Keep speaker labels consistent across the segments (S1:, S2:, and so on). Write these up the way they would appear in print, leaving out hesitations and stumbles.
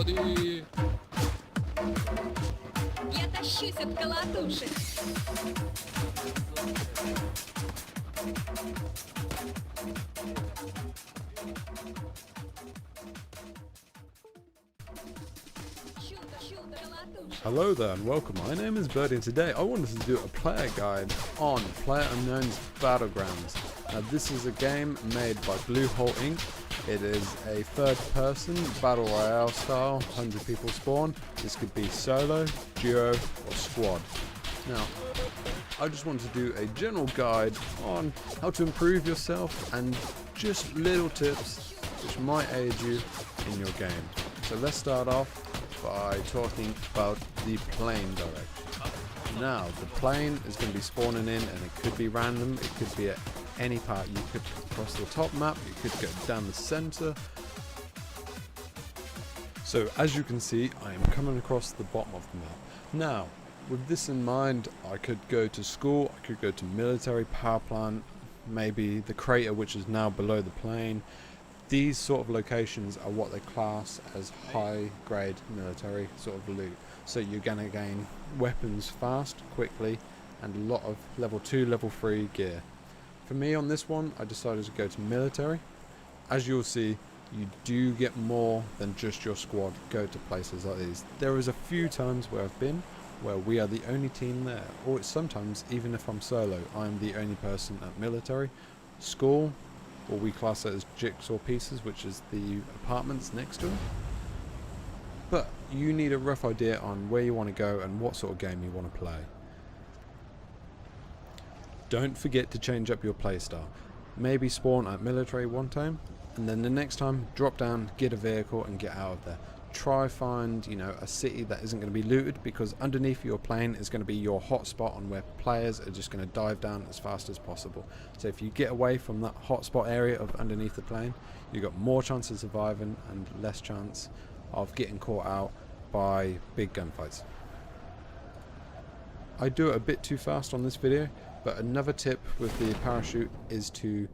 S1: KingBirdy.
S2: Я тащусь от колотушек.
S3: Hello there and welcome, my name is Birdie and today I wanted to do a player guide on PlayerUnknown's Battlegrounds. Now this is a game made by Bluehole Inc. It is a third person battle royale style, 100 people spawn. This could be solo, duo or squad. Now I just want to do a general guide on how to improve yourself and just little tips which might aid you in your game. So let's start off by talking about the plane direction. Now the plane is going to be spawning in and it could be random, it could be at any part. You could cross the top map, you could go down the center. So as you can see, I am coming across the bottom of the map. Now with this in mind, I could go to school, I could go to military, power plant, maybe the crater which is now below the plane. These sort of locations are what they class as high grade military sort of loot. So you're going to gain weapons fast, quickly, and a lot of level 2, level 3 gear. For me on this one, I decided to go to military. As you'll see, you do get more than just your squad go to places like these. There is a few times where I've been where we are the only team there, or it's sometimes even if I'm solo, I'm the only person at military. School, or we class it as jigsaw pieces, which is the apartments next to it. But you need a rough idea on where you want to go and what sort of game you want to play. Don't forget to change up your playstyle. Maybe spawn at military one time, and then the next time drop down, get a vehicle and get out of there. Try find, a city that isn't going to be looted, because underneath your plane is going to be your hotspot on where players are just going to dive down as fast as possible. So if you get away from that hotspot area of underneath the plane, you've got more chance of surviving and less chance of getting caught out by big gunfights. I do it a bit too fast on this video, but another tip with the parachute is to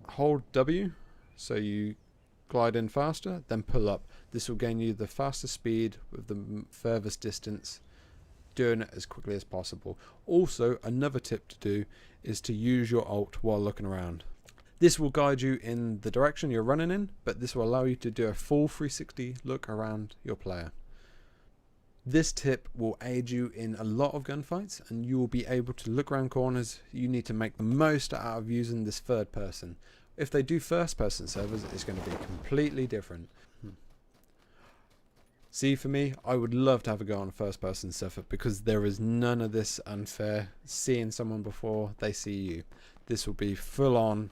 S3: hold W, so you glide in faster, then pull up. This will gain you the fastest speed with the furthest distance, doing it as quickly as possible. Also, another tip to do is to use your ult while looking around. This will guide you in the direction you're running in, but this will allow you to do a full 360 look around your player. This tip will aid you in a lot of gunfights, and you will be able to look around corners. You need to make the most out of using this third person. If they do first person servers, it's going to be completely different. See, for me, I would love to have a go on a first person server, because there is none of this unfair seeing someone before they see you. This will be full on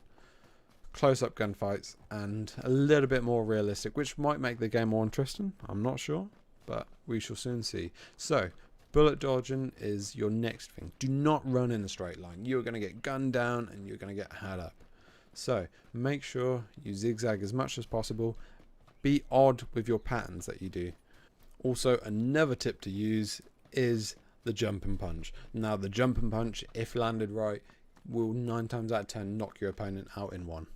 S3: close up gunfights and a little bit more realistic, which might make the game more interesting. I'm not sure, but we shall soon see. So bullet dodging is your next thing. Do not run in a straight line. You're going to get gunned down and you're going to get had up. So make sure you zigzag as much as possible. Be odd with your patterns that you do. Also, another tip to use is the jump and punch. Now the jump and punch, if landed right, will 9 times out of 10 knock your opponent out in one.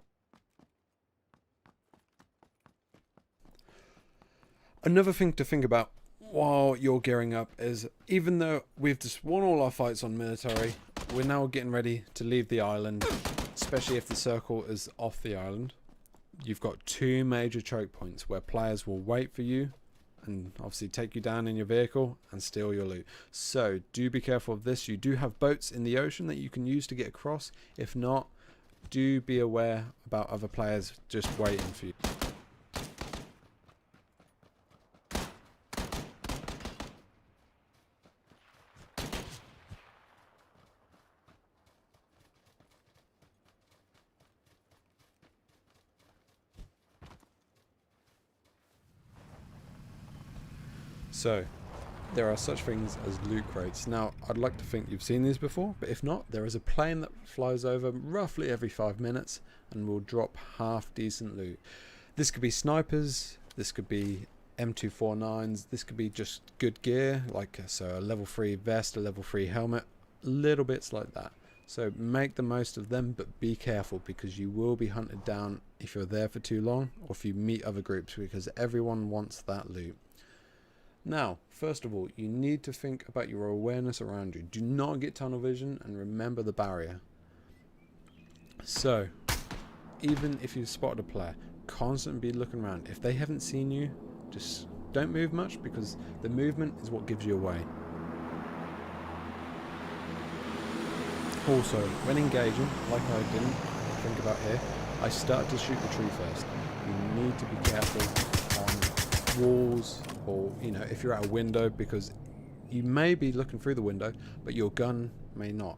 S3: Another thing to think about while you're gearing up is, even though we've just won all our fights on military, we're now getting ready to leave the island, especially if the circle is off the island. You've got 2 major choke points where players will wait for you and obviously take you down in your vehicle and steal your loot. So do be careful of this. You do have boats in the ocean that you can use to get across. If not, do be aware about other players just waiting for you. So there are such things as loot crates. Now I'd like to think you've seen these before, but if not, there is a plane that flies over roughly every 5 minutes and will drop half decent loot. This could be snipers, this could be M249s, this could be just good gear, like a level 3 vest, a level 3 helmet, little bits like that. So make the most of them, but be careful, because you will be hunted down if you're there for too long, or if you meet other groups, because everyone wants that loot. Now, first of all, you need to think about your awareness around you. Do not get tunnel vision, and remember the barrier. So, even if you've spotted a player, constantly be looking around. If they haven't seen you, just don't move much, because the movement is what gives you away. Also, when engaging, like I didn't think about here, I started to shoot the tree first. You need to be careful on walls, or if you're at a window, because you may be looking through the window, but your gun may not.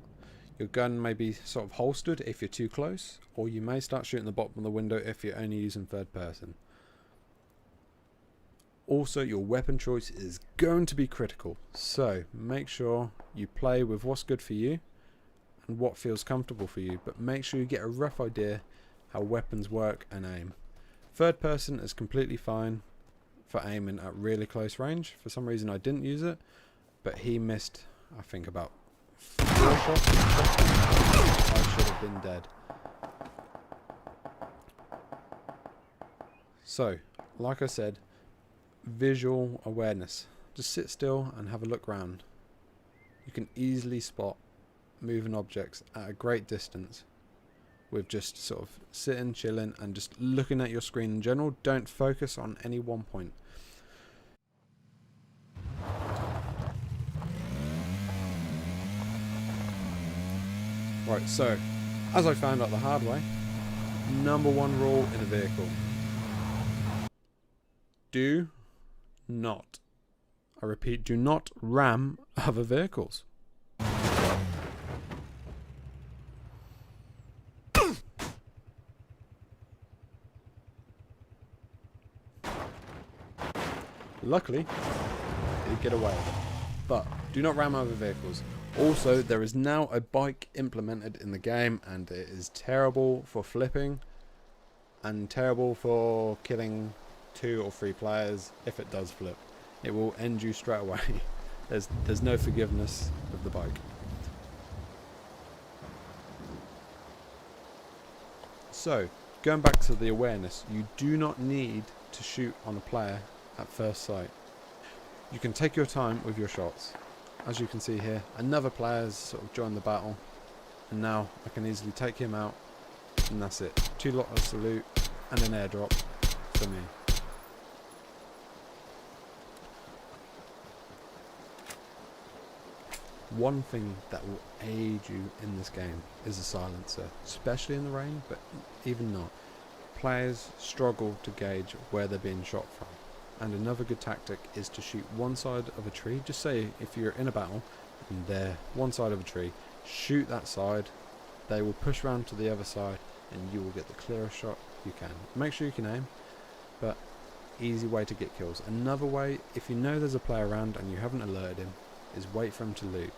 S3: Your gun may be sort of holstered if you're too close, or you may start shooting the bottom of the window if you're only using third person. Also, your weapon choice is going to be critical, so make sure you play with what's good for you and what feels comfortable for you, but make sure you get a rough idea how weapons work and aim. Third person is completely fine for aiming at really close range. For some reason I didn't use it, but he missed, I think, about 4 shots. I should have been dead. So, like I said, visual awareness. Just sit still and have a look round. You can easily spot moving objects at a great distance with just sort of sitting, chilling, and just looking at your screen in general. Don't focus on any one point. Right, so as I found out the hard way, number 1 rule in a vehicle: do not, I repeat, do not ram other vehicles. Luckily, I did get away with it, but do not ram other vehicles. Also, there is now a bike implemented in the game, and it is terrible for flipping and terrible for killing 2 or 3 players if it does flip. It will end you straight away. There's no forgiveness with the bike. So, going back to the awareness, you do not need to shoot on a player at first sight. You can take your time with your shots. As you can see here, another player has sort of joined the battle, and now I can easily take him out, and that's it. 2 lots of salute and an airdrop for me. One thing that will aid you in this game is a silencer, especially in the rain, but even not. Players struggle to gauge where they're being shot from. And another good tactic is to shoot one side of a tree. Just say if you're in a battle and they're one side of a tree, shoot that side. They will push around to the other side and you will get the clearest shot you can. Make sure you can aim, but easy way to get kills. Another way, if you know there's a player around and you haven't alerted him, is wait for him to loot.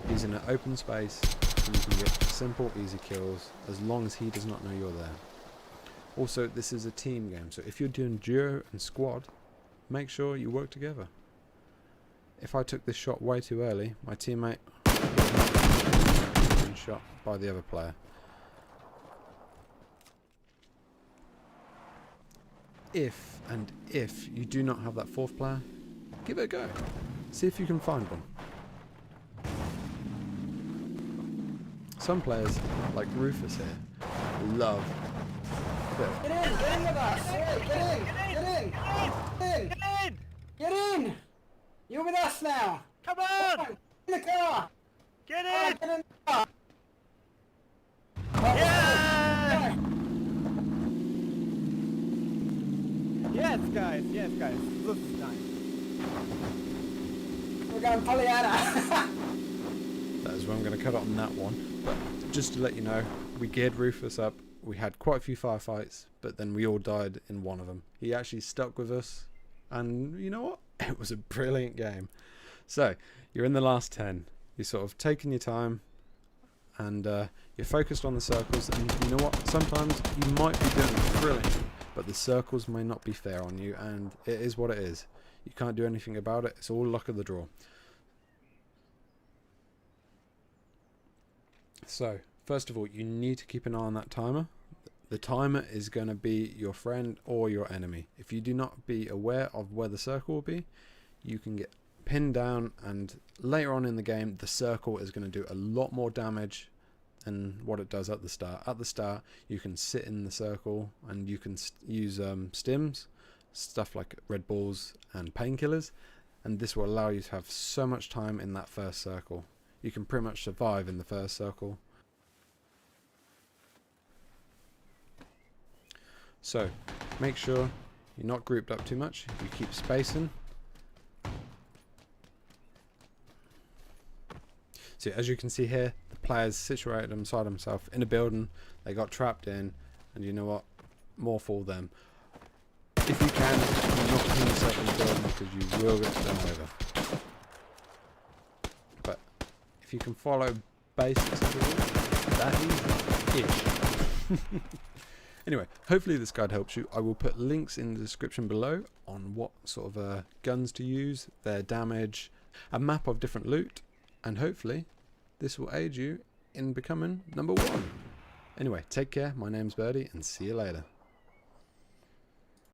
S3: He's in an open space and you can get simple, easy kills as long as he does not know you're there. Also, this is a team game, so if you're doing duo and squad, make sure you work together. If I took this shot way too early, my teammate was being shot by the other player. If you do not have that 4th player, give it a go. See if you can find one. Some players, like Rufus here, love a bit of
S1: Get in with us! Get in! You're with us now!
S4: Come on!
S1: In the car!
S4: Get
S1: Oh,
S4: in!
S1: get in the car!
S4: Yeah!
S5: Yes, guys. This is nice.
S1: We're going Pollyanna!
S3: That is where I'm going to cut on that one. But just to let you know, we geared Rufus up. We had quite a few firefights, but then we all died in one of them. He actually stuck with us, and you know what? It was a brilliant game. So, you're in the last 10. You're sort of taking your time, and you're focused on the circles, and you know what? Sometimes you might be doing brilliant, but the circles may not be fair on you, and it is what it is. You can't do anything about it. It's all luck of the draw. So, first of all, you need to keep an eye on that timer. The timer is going to be your friend or your enemy. If you do not be aware of where the circle will be, you can get pinned down, and later on in the game, the circle is going to do a lot more damage than what it does at the start. At the start, you can sit in the circle and you can use stims, stuff like Red Bulls and painkillers, and this will allow you to have so much time in that first circle. You can pretty much survive in the first circle. So make sure you're not grouped up too much. You keep spacing. So as you can see here, the players situated inside himself in a building. They got trapped in, and you know what? More for them. If you can, do not pin yourself in the building because you will get done over. But if you can follow basics of the rules, that is ish. Anyway, hopefully this guide helps you. I will put links in the description below on what sort of guns to use, their damage, a map of different loot, and hopefully this will aid you in becoming number 1. Anyway, take care. My name's Birdie, and see you later.